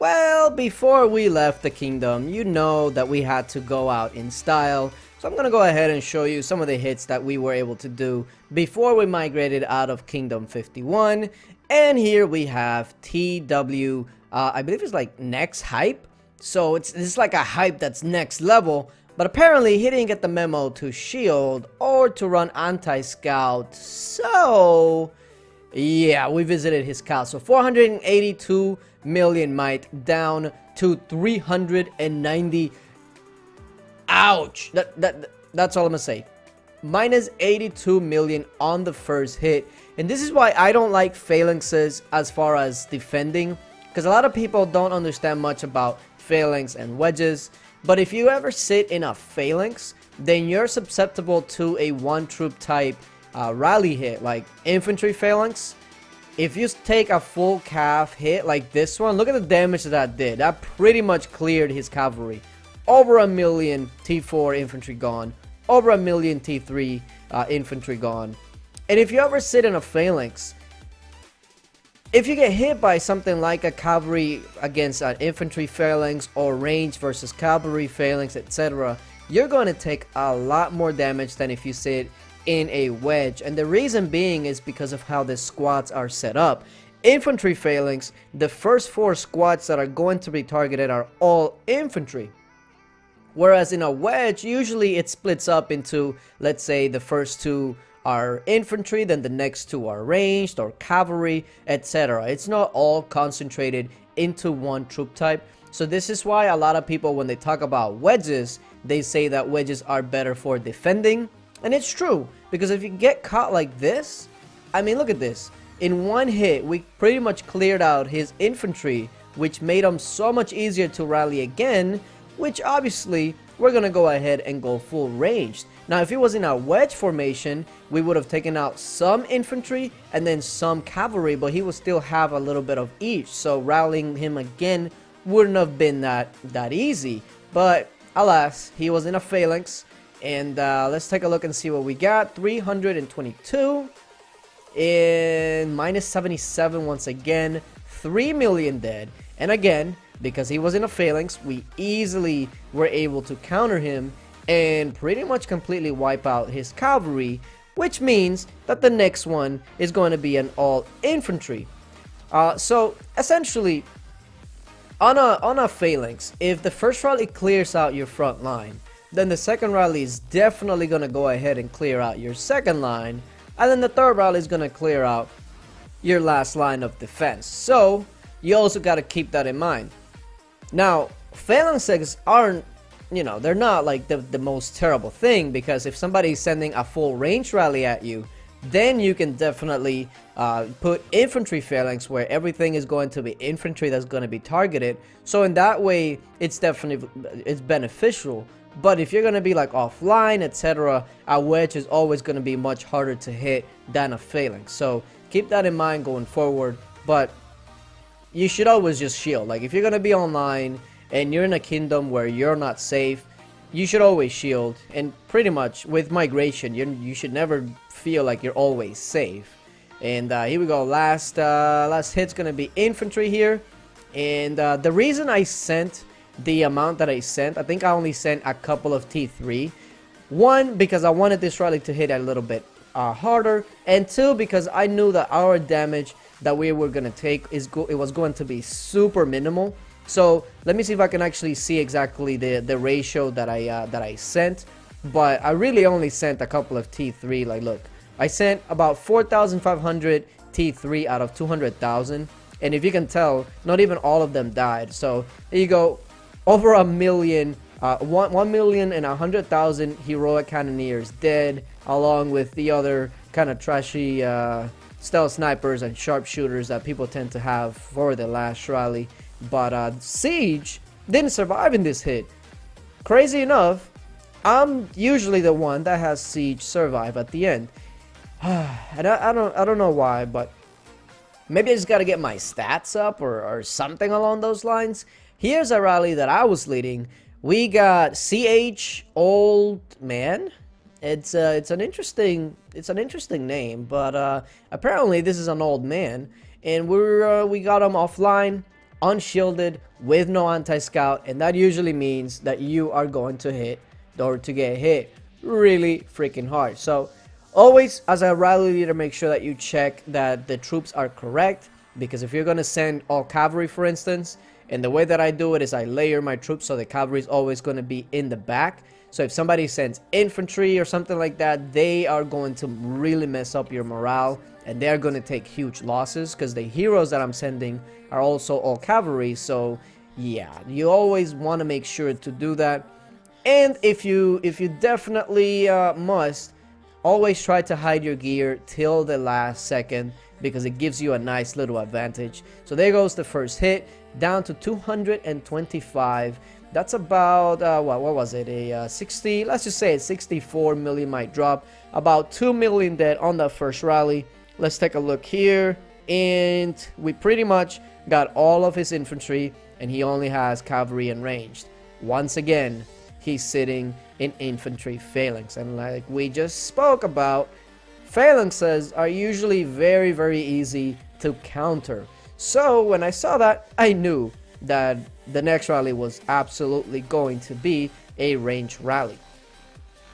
Well, before we left the kingdom, you know that we had to go out in style. So I'm gonna go ahead and show you some of the hits that we were able to do before we migrated out of Kingdom 51. And here we have TW, I believe it's like next hype. So it's like a hype that's next level. But apparently he didn't get the memo to shield or to run anti-scout. So yeah, we visited his castle. 482 million might down to 390. Ouch. That's all I'm gonna say. Minus 82 million on the first hit. And this is why I don't like phalanxes as far as defending, because a lot of people don't understand much about phalanx and wedges. But if you ever sit in a phalanx, then you're susceptible to a one troop type rally hit, like infantry phalanx. If you take a full calf hit like this one, look at the damage that did. That pretty much cleared his cavalry. Over a million T4 infantry gone. Over a million T3 infantry gone. And if you ever sit in a phalanx, if you get hit by something like a cavalry against an infantry phalanx or range versus cavalry phalanx, etc., you're going to take a lot more damage than if you sit in a wedge. And the reason being is because of how the squads are set up. Infantry phalanx, the first 4 squads that are going to be targeted are all infantry. Whereas in a wedge, usually it splits up into, let's say, the first 2 are infantry, then the next 2 are ranged or cavalry, etc. It's not all concentrated into one troop type. So this is why a lot of people, when they talk about wedges, they say that wedges are better for defending. And it's true, because if you get caught like this, I mean, look at this. In one hit, we pretty much cleared out his infantry, which made him so much easier to rally again, which obviously we're going to go ahead and go full ranged. Now, if it was in a wedge formation, we would have taken out some infantry and then some cavalry, but he would still have a little bit of each. So rallying him again wouldn't have been that easy. But alas, he was in a phalanx. And let's take a look and see what we got. 322 and minus 77 once again. 3 million dead. And again, because he was in a phalanx, we easily were able to counter him and pretty much completely wipe out his cavalry, which means that the next one is going to be an all infantry. So essentially, on a phalanx, if the first rally clears out your front line, then the second rally is definitely going to go ahead and clear out your second line, and then the third rally is going to clear out your last line of defense. So you also got to keep that in mind. Now, phalanxes aren't, you know, they're not like the most terrible thing, because if somebody's sending a full range rally at you, then you can definitely put infantry phalanx where everything is going to be infantry that's going to be targeted. So in that way, it's beneficial. But if you're going to be like offline, etc., a wedge is always going to be much harder to hit than a phalanx. So keep that in mind going forward. But you should always just shield. Like if you're going to be online and you're in a kingdom where you're not safe, you should always shield. And pretty much with migration, you should never feel like you're always safe. And here we go. Last hit's going to be infantry here. And the reason I sent the amount that I sent, I think I only sent a couple of T3. 1, because I wanted this rally to hit a little bit harder, and 2, because I knew that our damage that we were gonna take it was going to be super minimal. So let me see if I can actually see exactly the ratio that I sent. But I really only sent a couple of T3. Like look, I sent about 4,500 T3 out of 200,000, and if you can tell, not even all of them died. So there you go. Over a million, 1,100,000 heroic cannoneers dead, along with the other kind of trashy stealth snipers and sharpshooters that people tend to have for the last rally. But Siege didn't survive in this hit. Crazy enough, I'm usually the one that has Siege survive at the end. And I don't know why, but maybe I just gotta get my stats up or something along those lines. Here's a rally that I was leading. We got CH Old Man. It's an interesting name, but apparently this is an old man, and we got him offline. unshielded with no anti-scout, and that usually means that you are going to hit or to get hit really freaking hard. So always, as a rally leader, make sure that you check that the troops are correct, because if you're going to send all cavalry, for instance, and the way that I do it is I layer my troops, so the cavalry is always going to be in the back. So if somebody sends infantry or something like that, they are going to really mess up your morale, and they're going to take huge losses, because the heroes that I'm sending are also all cavalry. So yeah, you always want to make sure to do that. And if you definitely must, always try to hide your gear till the last second, because it gives you a nice little advantage. So there goes the first hit, down to 225. That's about what was it, a 60, let's just say a 64 million might drop, about 2 million dead on that first rally. Let's take a look here, and we pretty much got all of his infantry, and he only has cavalry and ranged. Once again, he's sitting in infantry phalanx, and like we just spoke about, phalanxes are usually very, very easy to counter. So when I saw that, I knew that the next rally was absolutely going to be a range rally.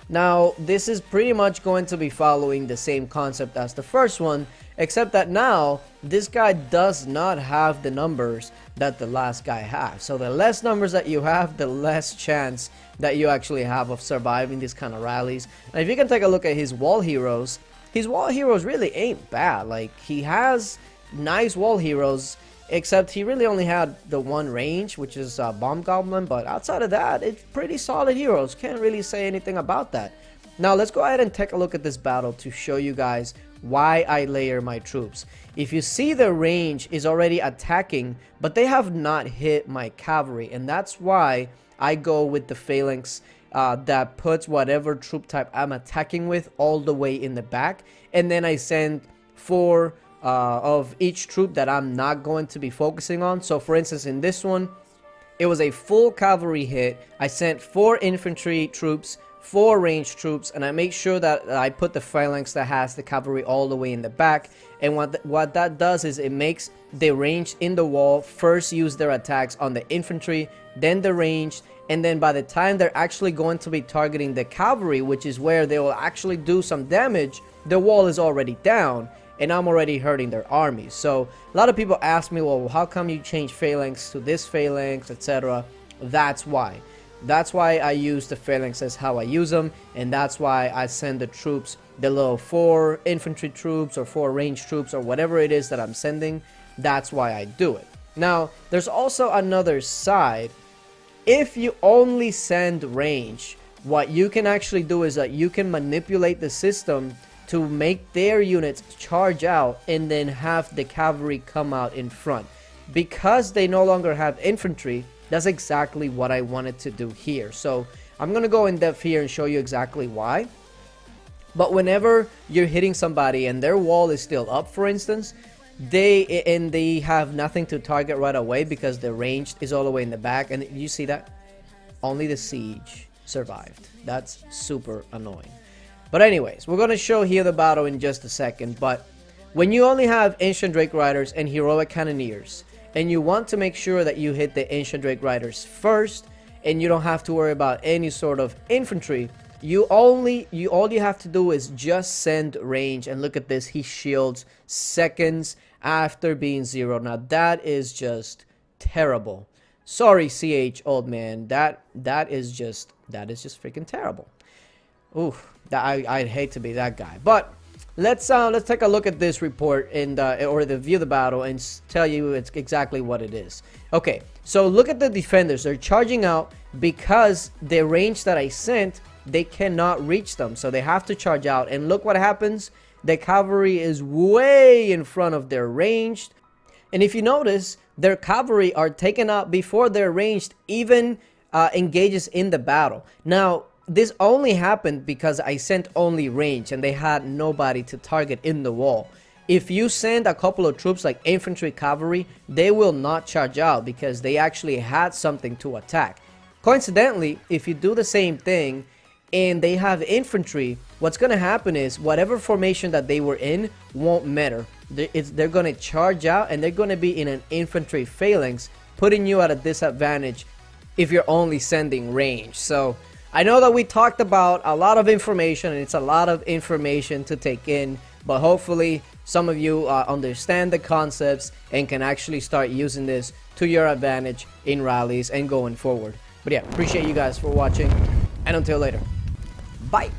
Now, this is pretty much going to be following the same concept as the first one, except that now this guy does not have the numbers that the last guy has. So the less numbers that you have, the less chance that you actually have of surviving these kind of rallies. And if you can take a look at his wall heroes really ain't bad. Like, he has nice wall heroes, except he really only had the one range, which is Bomb Goblin, but outside of that, it's pretty solid heroes. Can't really say anything about that. Now let's go ahead and take a look at this battle to show you guys why I layer my troops. If you see, the range is already attacking, but they have not hit my cavalry, and that's why I go with the phalanx that puts whatever troop type I'm attacking with all the way in the back, and then I send 4 of each troop that I'm not going to be focusing on. So for instance, in this one, it was a full cavalry hit. I sent 4 infantry troops, 4 ranged troops, and I make sure that I put the phalanx that has the cavalry all the way in the back. And what that does is it makes the ranged in the wall first use their attacks on the infantry, then the ranged, and then by the time they're actually going to be targeting the cavalry, which is where they will actually do some damage, the wall is already down, and I'm already hurting their armies. So a lot of people ask me, well, how come you change phalanx to this phalanx, etc. That's why. That's why I use the phalanx as how I use them, and that's why I send the troops, the little 4 infantry troops or 4 ranged troops or whatever it is that I'm sending. That's why I do it. Now, there's also another side. If you only send range, what you can actually do is that you can manipulate the system to make their units charge out and then have the cavalry come out in front. Because they no longer have infantry, that's exactly what I wanted to do here. So I'm going to go in depth here and show you exactly why. But whenever you're hitting somebody and their wall is still up, for instance, they have nothing to target right away because the range is all the way in the back. And you see that? Only the siege survived. That's super annoying. But anyways, we're going to show here the battle in just a second. But when you only have Ancient Drake Riders and Heroic Cannoneers, and you want to make sure that you hit the Ancient Drake Riders first, and you don't have to worry about any sort of infantry, all you have to do is just send range. And look at this, he shields seconds after being 0. Now that is just terrible. Sorry, CH old man, that is just freaking terrible. Ooh, I'd hate to be that guy. But let's take a look at this report or the view of the battle and tell you it's exactly what it is. Okay, so look at the defenders. They're charging out because the range that I sent, they cannot reach them, so they have to charge out. And look what happens. The cavalry is way in front of their ranged, and if you notice, their cavalry are taken out before their ranged even engages in the battle. Now, this only happened because I sent only range and they had nobody to target in the wall. If you send a couple of troops like infantry, cavalry, they will not charge out because they actually had something to attack. Coincidentally, if you do the same thing and they have infantry, what's going to happen is whatever formation that they were in won't matter. They're going to charge out and they're going to be in an infantry phalanx putting you at a disadvantage if you're only sending range. So I know that we talked about a lot of information, and it's a lot of information to take in, but hopefully some of you understand the concepts and can actually start using this to your advantage in rallies and going forward. But yeah, appreciate you guys for watching, and until later, bye.